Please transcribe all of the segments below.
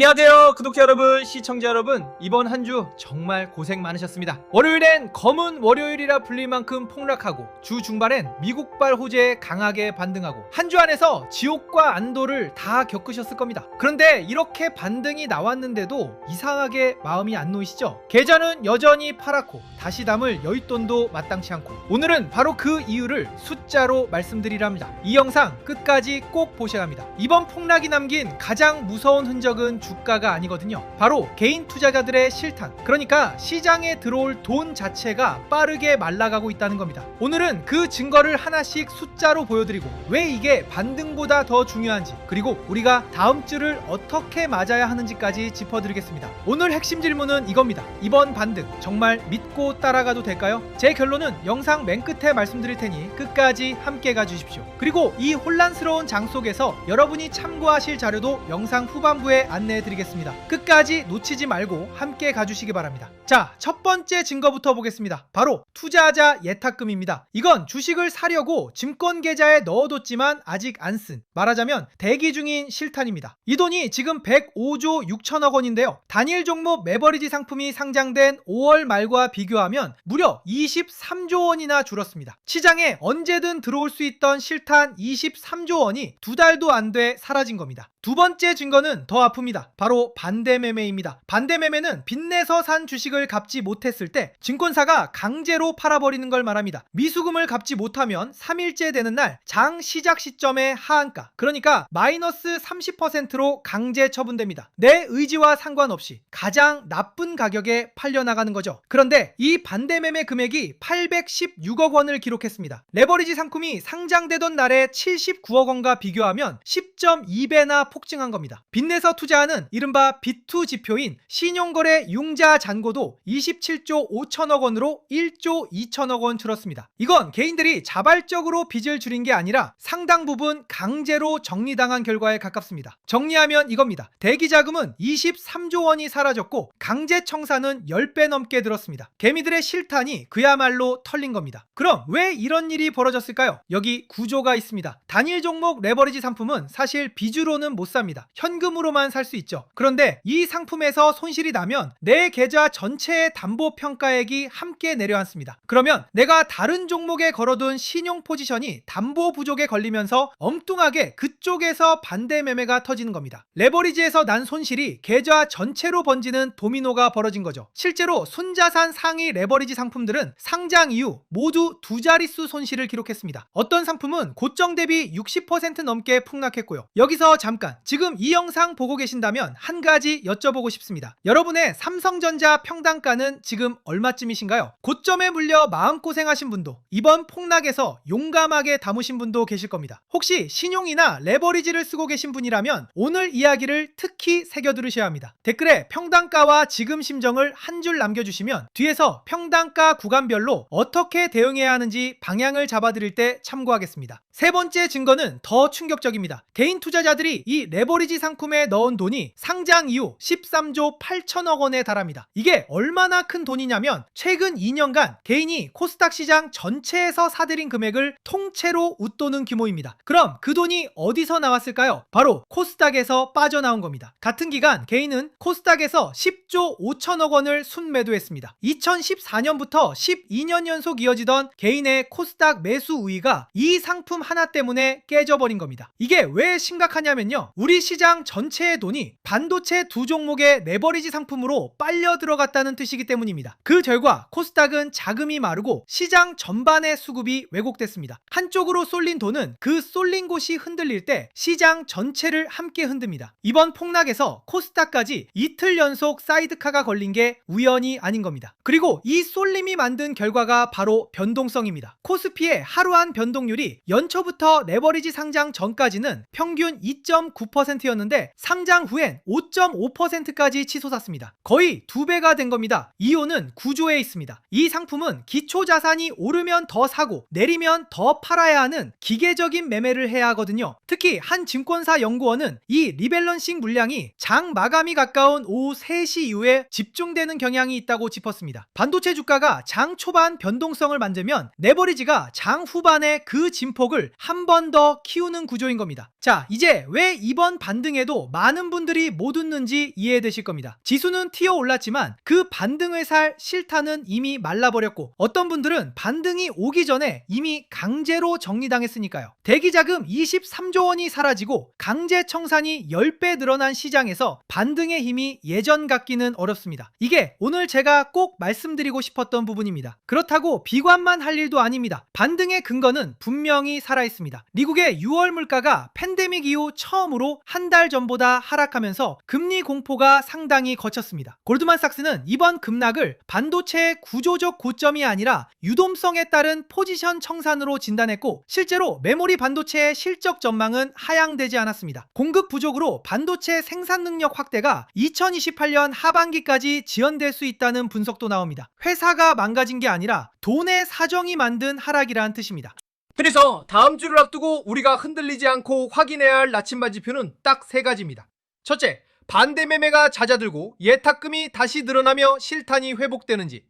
안녕하세요 구독자 여러분, 시청자 여러분. 이번 한 주 정말 고생 많으셨습니다. 월요일엔 검은 월요일이라 불릴 만큼 폭락하고, 주 중반엔 미국발 호재에 강하게 반등하고, 한 주 안에서 지옥과 안도를 다 겪으셨을 겁니다. 그런데 이렇게 반등이 나왔는데도 이상하게 마음이 안 놓이시죠? 계좌는 여전히 파랗고 다시 담을 여윳돈도 마땅치 않고, 오늘은 바로 그 이유를 숫자로 말씀드리려 합니다. 이 영상 끝까지 꼭 보셔야 합니다. 이번 폭락이 남긴 가장 무서운 흔적은 주가가 아니거든요. 바로 개인 투자자들의 실탄, 그러니까 시장에 들어올 돈 자체가 빠르게 말라가고 있다는 겁니다. 오늘은 그 증거를 하나씩 숫자로 보여드리고, 왜 이게 반등보다 더 중요한지, 그리고 우리가 다음 주를 어떻게 맞아야 하는지까지 짚어드리겠습니다. 오늘 핵심 질문은 이겁니다. 이번 반등 정말 믿고 따라가도 될까요? 제 결론은 영상 맨 끝에 말씀드릴 테니 끝까지 함께 가주십시오. 그리고 이 혼란스러운 장 속에서 여러분이 참고하실 자료도 영상 후반부에 안내해드리겠습니다. 끝까지 놓치지 말고 함께 가주시기 바랍니다. 자, 첫 번째 증거부터 보겠습니다. 바로 투자자 예탁금입니다. 이건 주식을 사려고 증권 계좌에 넣어뒀지만 아직 안 쓴, 말하자면 대기 중인 실탄입니다. 이 돈이 지금 105조 6천억 원인데요. 단일 종목 매버리지 상품이 상장된 5월 말과 비교하면 무려 23조 원이나 줄었습니다. 시장에 언제든 들어올 수 있던 실탄 23조 원이 두 달도 안 돼 사라진 겁니다. 두 번째 증거는 더 아픕니다. 바로 반대매매입니다. 반대매매는 빚내서 산 주식을 갚지 못했을 때 증권사가 강제로 팔아버리는 걸 말합니다. 미수금을 갚지 못하면 3일째 되는 날 장 시작 시점의 하한가, 그러니까 마이너스 30%로 강제 처분됩니다. 내 의지와 상관없이 가장 나쁜 가격에 팔려나가는 거죠. 그런데 이 반대매매 금액이 816억 원을 기록했습니다. 레버리지 상품이 상장되던 날의 79억 원과 비교하면 10.2배나 폭증한 겁니다. 빚내서 투자하는 이른바 B2 지표인 신용거래 융자 잔고도 27조 5천억 원으로 1조 2천억 원 줄었습니다. 이건 개인들이 자발적으로 빚을 줄인 게 아니라 상당 부분 강제로 정리당한 결과에 가깝습니다. 정리하면 이겁니다. 대기자금은 23조 원이 사라졌고 강제 청산은 10배 넘게 들었습니다. 개미들의 실탄이 그야말로 털린 겁니다. 그럼 왜 이런 일이 벌어졌을까요? 여기 구조가 있습니다. 단일 종목 레버리지 상품은 사실 빚으로는 못 삽니다. 현금으로만 살 수 있죠. 그런데 이 상품에서 손실이 나면 내 계좌 전체의 담보 평가액이 함께 내려앉습니다. 그러면 내가 다른 종목에 걸어둔 신용 포지션이 담보 부족에 걸리면서 엉뚱하게 그쪽에서 반대 매매가 터지는 겁니다. 레버리지에서 난 손실이 계좌 전체로 번지는 도미노가 벌어진 거죠. 실제로 순자산 상위 레버리지 상품들은 상장 이후 모두 두 자릿수 손실을 기록했습니다. 어떤 상품은 고점 대비 60% 넘게 폭락했고요. 여기서 잠깐, 지금 이 영상 보고 계신다면 한 가지 여쭤보고 싶습니다. 여러분의 삼성전자 평단가는 지금 얼마쯤이신가요? 고점에 물려 마음고생하신 분도, 이번 폭락에서 용감하게 담으신 분도 계실 겁니다. 혹시 신용이나 레버리지를 쓰고 계신 분이라면 오늘 이야기를 특히 새겨 들으셔야 합니다. 댓글에 평단가와 지금 심정을 한 줄 남겨주시면 뒤에서 평단가 구간별로 어떻게 대응해야 하는지 방향을 잡아드릴 때 참고하겠습니다. 세 번째 증거는 더 충격적입니다. 개인 투자자들이 이 레버리지 상품에 넣은 돈이 상장 이후 13조 8천억 원에 달합니다. 이게 얼마나 큰 돈이냐면 최근 2년간 개인이 코스닥 시장 전체에서 사들인 금액을 통째로 웃도는 규모입니다. 그럼 그 돈이 어디서 나왔을까요? 바로 코스닥에서 빠져나온 겁니다. 같은 기간 개인은 코스닥에서 10조 5천억 원을 순매도했습니다. 2014년부터 12년 연속 이어지던 개인의 코스닥 매수 우위가 이 상품 하나 때문에 깨져버린 겁니다. 이게 왜 심각하냐면요, 우리 시장 전체의 돈이 반도체 두 종목의 레버리지 상품으로 빨려 들어갔다는 뜻이기 때문입니다. 그 결과 코스닥은 자금이 마르고 시장 전반의 수급이 왜곡됐습니다. 한쪽으로 쏠린 돈은 그 쏠린 곳이 흔들릴 때 시장 전체를 함께 흔듭니다. 이번 폭락에서 코스닥까지 이틀 연속 사이드카가 걸린 게 우연이 아닌 겁니다. 그리고 이 쏠림이 만든 결과가 바로 변동성입니다. 코스피의 하루 한 변동률이 연초부터 레버리지 상장 전까지는 평균 2.9%였는데 상장 후엔 5.5%까지 치솟았습니다. 거의 2배가 된 겁니다. 이유는 구조에 있습니다. 이 상품은 기초 자산이 오르면 더 사고 내리면 더 팔아야 하는 기계적인 매매를 해야 하거든요. 특히 한 증권사 연구원은 이 리밸런싱 물량이 장 마감이 가까운 오후 3시 이후에 집중되는 경향이 있다고 짚었습니다. 반도체 주가가 장 초반 변동성을 만들면 레버리지가 장 후반에 그 진폭을 매도를 한 번 더 키우는 구조인 겁니다. 자, 이제 왜 이번 반등에도 많은 분들이 못 웃는지 이해되실 겁니다. 지수는 튀어 올랐지만 그 반등을 살 실타는 이미 말라버렸고, 어떤 분들은 반등이 오기 전에 이미 강제로 정리당했으니까요. 대기자금 23조 원이 사라지고 강제 청산이 10배 늘어난 시장에서 반등의 힘이 예전 같기는 어렵습니다. 이게 오늘 제가 꼭 말씀드리고 싶었던 부분입니다. 그렇다고 비관만 할 일도 아닙니다. 반등의 근거는 분명히 살아있습니다. 미국의 6월 물가가 팬데믹 이후 처음으로 한 달 전보다 하락하면서 금리 공포가 상당히 거쳤습니다. 골드만삭스는 이번 급락을 반도체의 구조적 고점이 아니라 유동성에 따른 포지션 청산으로 진단했고, 실제로 메모리 반도체의 실적 전망은 하향되지 않았습니다. 공급 부족으로 반도체 생산 능력 확대가 2028년 하반기까지 지연될 수 있다는 분석도 나옵니다. 회사가 망가진 게 아니라 돈의 사정이 만든 하락이라는 뜻입니다. 그래서 다음 주를 앞두고 우리가 흔들리지 않고 확인해야 할 나침반 지표는 딱 3가지입니다. 첫째, 반대 매매가 잦아들고 예탁금이 다시 늘어나며 실탄이 회복되는지.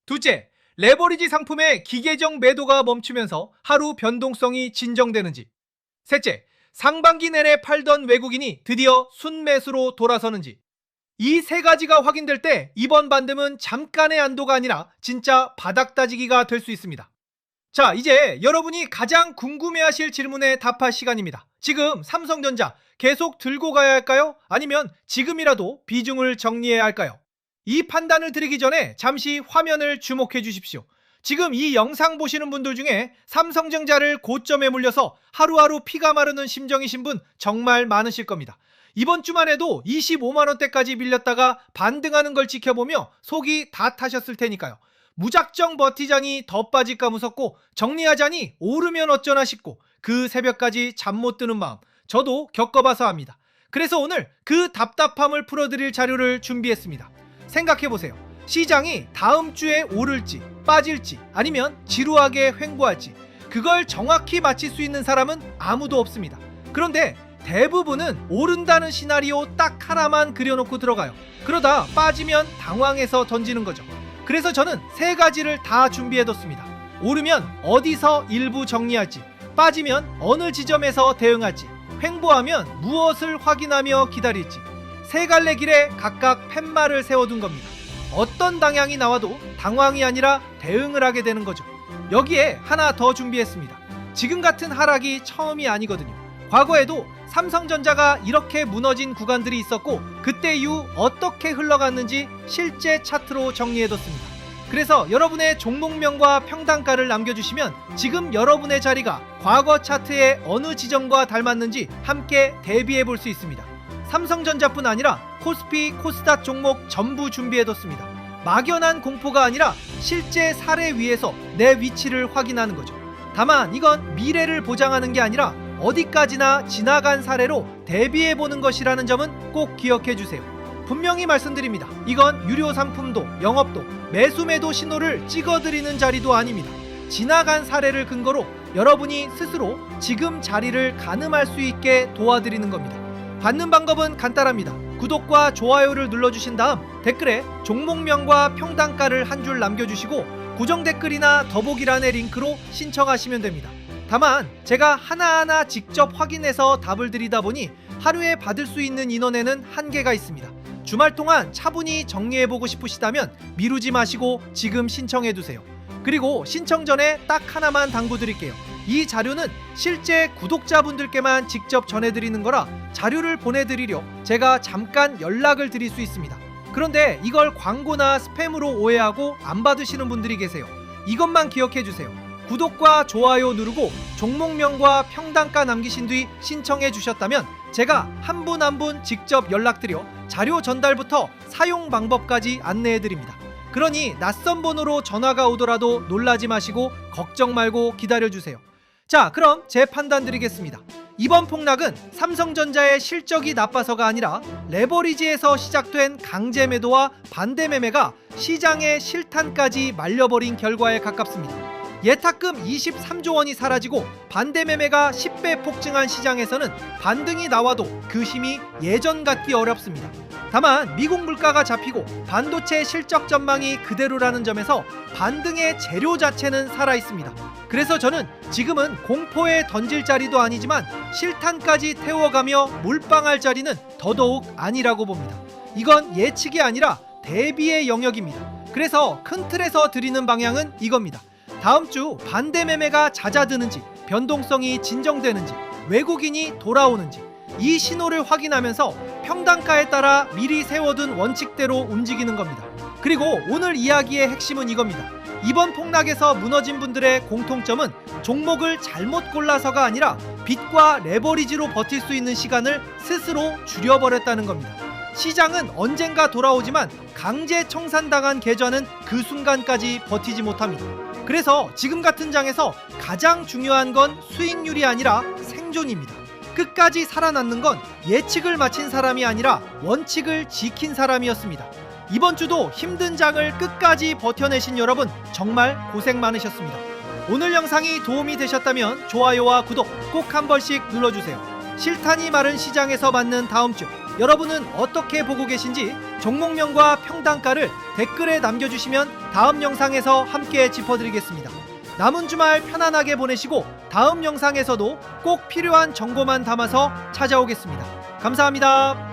둘째, 레버리지 상품의 기계적 매도가 멈추면서 하루 변동성이 진정되는지. 셋째, 상반기 내내 팔던 외국인이 드디어 순매수로 돌아서는지. 이 3가지가 확인될 때 이번 반등은 잠깐의 안도가 아니라 진짜 바닥 따지기가 될 수 있습니다. 자, 이제 여러분이 가장 궁금해하실 질문에 답할 시간입니다. 지금 삼성전자 계속 들고 가야 할까요? 아니면 지금이라도 비중을 정리해야 할까요? 이 판단을 드리기 전에 잠시 화면을 주목해 주십시오. 지금 이 영상 보시는 분들 중에 삼성전자를 고점에 물려서 하루하루 피가 마르는 심정이신 분 정말 많으실 겁니다. 이번 주만 해도 25만원대까지 밀렸다가 반등하는 걸 지켜보며 속이 다 타셨을 테니까요. 무작정 버티자니 더 빠질까 무섭고, 정리하자니 오르면 어쩌나 싶고, 그 새벽까지 잠 못 드는 마음 저도 겪어봐서 합니다. 그래서 오늘 그 답답함을 풀어드릴 자료를 준비했습니다. 생각해보세요. 시장이 다음 주에 오를지 빠질지 아니면 지루하게 횡보할지, 그걸 정확히 맞힐 수 있는 사람은 아무도 없습니다. 그런데 대부분은 오른다는 시나리오 딱 하나만 그려놓고 들어가요. 그러다 빠지면 당황해서 던지는 거죠. 그래서 저는 3가지를 다 준비해뒀습니다. 오르면 어디서 일부 정리할지, 빠지면 어느 지점에서 대응할지, 횡보하면 무엇을 확인하며 기다릴지, 3갈래 길에 각각 팻말을 세워둔 겁니다. 어떤 방향이 나와도 당황이 아니라 대응을 하게 되는 거죠. 여기에 하나 더 준비했습니다. 지금 같은 하락이 처음이 아니거든요. 과거에도 삼성전자가 이렇게 무너진 구간들이 있었고, 그때 이후 어떻게 흘러갔는지 실제 차트로 정리해뒀습니다. 그래서 여러분의 종목명과 평단가를 남겨주시면 지금 여러분의 자리가 과거 차트의 어느 지점과 닮았는지 함께 대비해 볼 수 있습니다. 삼성전자뿐 아니라 코스피, 코스닥 종목 전부 준비해뒀습니다. 막연한 공포가 아니라 실제 사례 위에서 내 위치를 확인하는 거죠. 다만 이건 미래를 보장하는 게 아니라 어디까지나 지나간 사례로 대비해보는 것이라는 점은 꼭 기억해주세요. 분명히 말씀드립니다. 이건 유료 상품도 영업도 매수 매도 신호를 찍어드리는 자리도 아닙니다. 지나간 사례를 근거로 여러분이 스스로 지금 자리를 가늠할 수 있게 도와드리는 겁니다. 받는 방법은 간단합니다. 구독과 좋아요를 눌러주신 다음 댓글에 종목명과 평단가를 한 줄 남겨주시고, 고정 댓글이나 더보기란의 링크로 신청하시면 됩니다. 다만 제가 하나하나 직접 확인해서 답을 드리다 보니 하루에 받을 수 있는 인원에는 한계가 있습니다. 주말 동안 차분히 정리해보고 싶으시다면 미루지 마시고 지금 신청해두세요. 그리고 신청 전에 딱 하나만 당부드릴게요. 이 자료는 실제 구독자분들께만 직접 전해드리는 거라 자료를 보내드리려 제가 잠깐 연락을 드릴 수 있습니다. 그런데 이걸 광고나 스팸으로 오해하고 안 받으시는 분들이 계세요. 이것만 기억해주세요. 구독과 좋아요 누르고 종목명과 평단가 남기신 뒤 신청해 주셨다면 제가 한 분 한 분 직접 연락드려 자료 전달부터 사용 방법까지 안내해 드립니다. 그러니 낯선 번호로 전화가 오더라도 놀라지 마시고 걱정 말고 기다려주세요. 자, 그럼 제 판단 드리겠습니다. 이번 폭락은 삼성전자의 실적이 나빠서가 아니라 레버리지에서 시작된 강제 매도와 반대 매매가 시장의 실탄까지 말려버린 결과에 가깝습니다. 예탁금 23조 원이 사라지고 반대 매매가 10배 폭증한 시장에서는 반등이 나와도 그 힘이 예전 같기 어렵습니다. 다만 미국 물가가 잡히고 반도체 실적 전망이 그대로라는 점에서 반등의 재료 자체는 살아있습니다. 그래서 저는 지금은 공포에 던질 자리도 아니지만 실탄까지 태워가며 몰빵할 자리는 더더욱 아니라고 봅니다. 이건 예측이 아니라 대비의 영역입니다. 그래서 큰 틀에서 드리는 방향은 이겁니다. 다음 주 반대 매매가 잦아드는지, 변동성이 진정되는지, 외국인이 돌아오는지 이 신호를 확인하면서 평단가에 따라 미리 세워둔 원칙대로 움직이는 겁니다. 그리고 오늘 이야기의 핵심은 이겁니다. 이번 폭락에서 무너진 분들의 공통점은 종목을 잘못 골라서가 아니라 빚과 레버리지로 버틸 수 있는 시간을 스스로 줄여버렸다는 겁니다. 시장은 언젠가 돌아오지만 강제 청산당한 계좌는 그 순간까지 버티지 못합니다. 그래서 지금 같은 장에서 가장 중요한 건 수익률이 아니라 생존입니다. 끝까지 살아남는 건 예측을 마친 사람이 아니라 원칙을 지킨 사람이었습니다. 이번 주도 힘든 장을 끝까지 버텨내신 여러분 정말 고생 많으셨습니다. 오늘 영상이 도움이 되셨다면 좋아요와 구독 꼭 한 번씩 눌러주세요. 실탄이 마른 시장에서 맞는 다음 주 여러분은 어떻게 보고 계신지 종목명과 평단가를 댓글에 남겨주시면 다음 영상에서 함께 짚어드리겠습니다. 남은 주말 편안하게 보내시고 다음 영상에서도 꼭 필요한 정보만 담아서 찾아오겠습니다. 감사합니다.